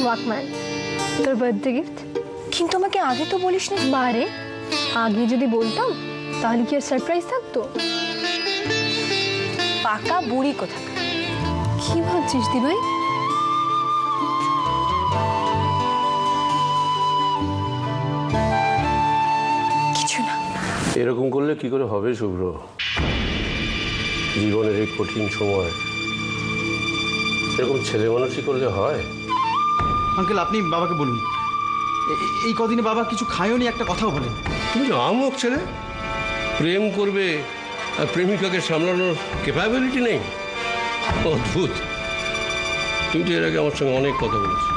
Walkman, তোর birthday gift. কিন্তু আমাকে আগে তো বলিসনি। বারে আগে যদি বলতাম তাহলে কি আর সারপ্রাইজ থাকতো? পাকা বুড়ি কোথায়। কি ভাবছিস দি ভাই? কিছু না। এরকম করলে কি করে হবে শুভ্র? জীবনের এই কঠিন সময় এরকম ছেলে মানুষই করলে হয়? আঙ্কেল আপনি বাবাকে বলুন, এই কদিনে বাবা কিছু খায়নি, একটা কথাও বলেন। তুমি তো আমুক ছেলে, প্রেম করবে আর প্রেমিকাকে সামলানোর ক্যাপাবিলিটি নেই। অদ্ভুত। তুমি তো এর আগে আমার সঙ্গে অনেক কথা বলেছো,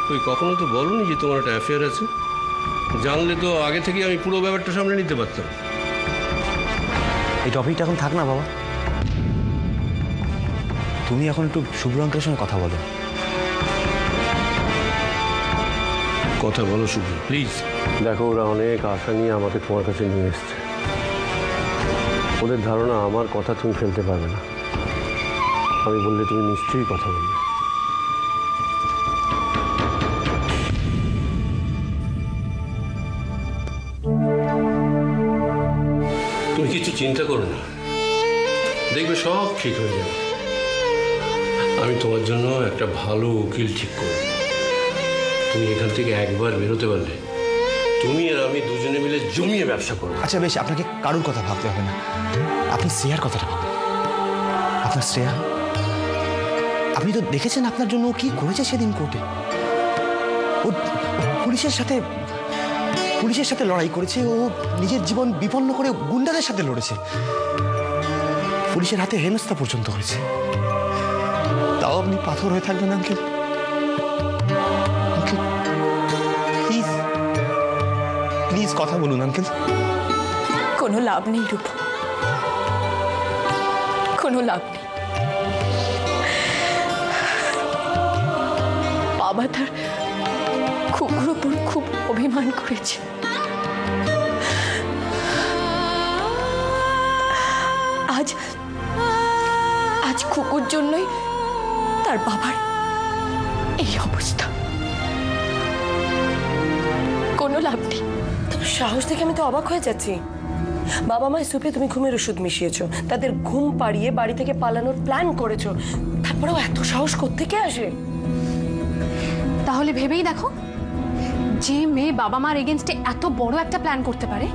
তুই কখনো তো বলোনি যে তোমার একটা অ্যাফেয়ার আছে। জানলে তো আগে থেকে আমি পুরো ব্যাপারটা সামলে নিতে পারতাম। এই টপিকটা এখন থাক না বাবা, তুমি এখন একটু শুভ্র আঙ্কেলের সঙ্গে কথা বলো। কথা বলো শুভ্র, প্লিজ। দেখো, ওরা অনেক আশা নিয়ে আমাকে তোমার কাছে নিয়ে এসছে। ওদের ধারণা আমার কথা তুমি ফেলতে পারবে না। আমি বললে তুমি নিশ্চয়ই কথা বলবে। তুমি কিছু চিন্তা করো না, দেখবে সব ঠিক হয়ে যাবে। আমি তোমার জন্য একটা ভালো উকিল ঠিক করব। তুমি এখান থেকে একবার বেরোতে পারলে তুমি আর আমি দুজনে মিলে জমিয়ে ব্যবসা করবো। আচ্ছা বেশ, আপনাকে কারোর কথা ভাবতে হবে না, আপনি শ্রেয়ার কথাটা ভাবেন। আপনার শ্রেয়া, আপনি তো দেখেছেন আপনার জন্য ও কি করেছে সেদিন কোর্টে। ও পুলিশের সাথে লড়াই করেছে, ও নিজের জীবন বিপন্ন করে গুন্ডাদের সাথে লড়েছে, পুলিশের হাতে হেনস্থা পর্যন্ত হয়েছে। তাও আপনি পাথর হয়ে থাকবেন আঙ্কেল? আঙ্কেল প্লিজ প্লিজ কথা বলুন আঙ্কেল। কোনো লাভ নেই রূপ, কোনো লাভ নেই। বাবা তার খুকুর উপর খুব অভিমান করেছে। আজ আজ খুকুর জন্যই তার বাবার এই অবস্থা। কোনো লাভ নেই। তোমার সাহস দেখে আমি তো অবাক হয়ে যাচ্ছি। বাবা মায়ের সুপে তুমি ঘুমের ওষুধ মিশিয়েছো, তাদের ঘুম পাড়িয়ে বাড়ি থেকে পালানোর প্ল্যান করেছো, তারপরেও এত সাহস কোত্থেকে আসে? তাহলে ভেবেই দেখো, যে মেয়ে বাবা মার এগেনস্টে এত বড় একটা প্ল্যান করতে পারে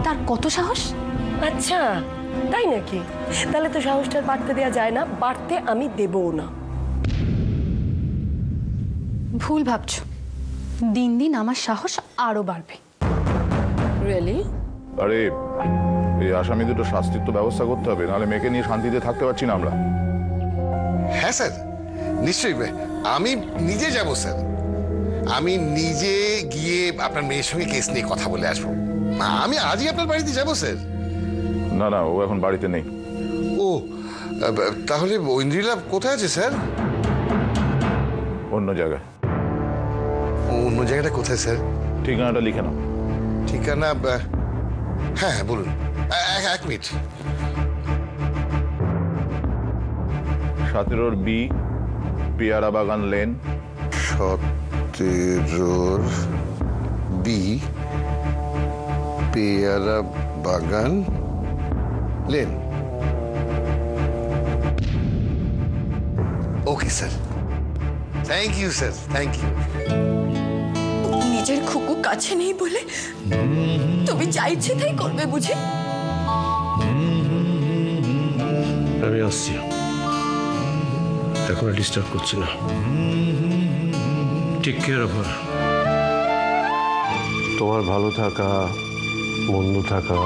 তার কত সাহস। আচ্ছা তাই নাকি? তাহলে তো সাহসটা বাড়তে দেওয়া যায় না, বাড়তে আমি দেবও না। ভুল ভাবছো, দিন দিন আমার সাহস আরো বাড়বে। রিয়েলি? আরে এই আসামি দুটো শাস্তির তো ব্যবস্থা করতে হবে, নাহলে মেয়েকে নিয়ে শান্তিতে থাকতে পারছি না আমরা। হ্যাঁ স্যার, নিশ্চয়ই। আমি নিজে যাব স্যার, আমি নিজে গিয়ে আপনার মেয়ের সঙ্গে কেস নিয়ে কথা বলে আসবো। আমি আজই আপনার বাড়িতে যাব স্যার। না না, ও এখন বাড়িতে নেই। ও তাহলে ঐন্দ্রিলা কোথায় আছে স্যার? অন্য জায়গায়। অন্য জায়গাটা কোথায় স্যার? ঠিকানাটা লিখে নাও। ঠিকানা? হ্যাঁ বলুন। এক minute. 17 B Peyara Bagan lane. 17 B Peyara Bagan lane. Okay sir, thank you sir, thank you. নিজের খুকু কাছে নেই বলে তুমি চাইছে তাই করবে বুঝি? আমি আসছি, এখন ডিস্টার্ব করছি না। Take care of her. তোমার ভালো থাকা মন্দ থাকা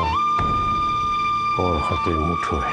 আমার হাতের মুঠোয়।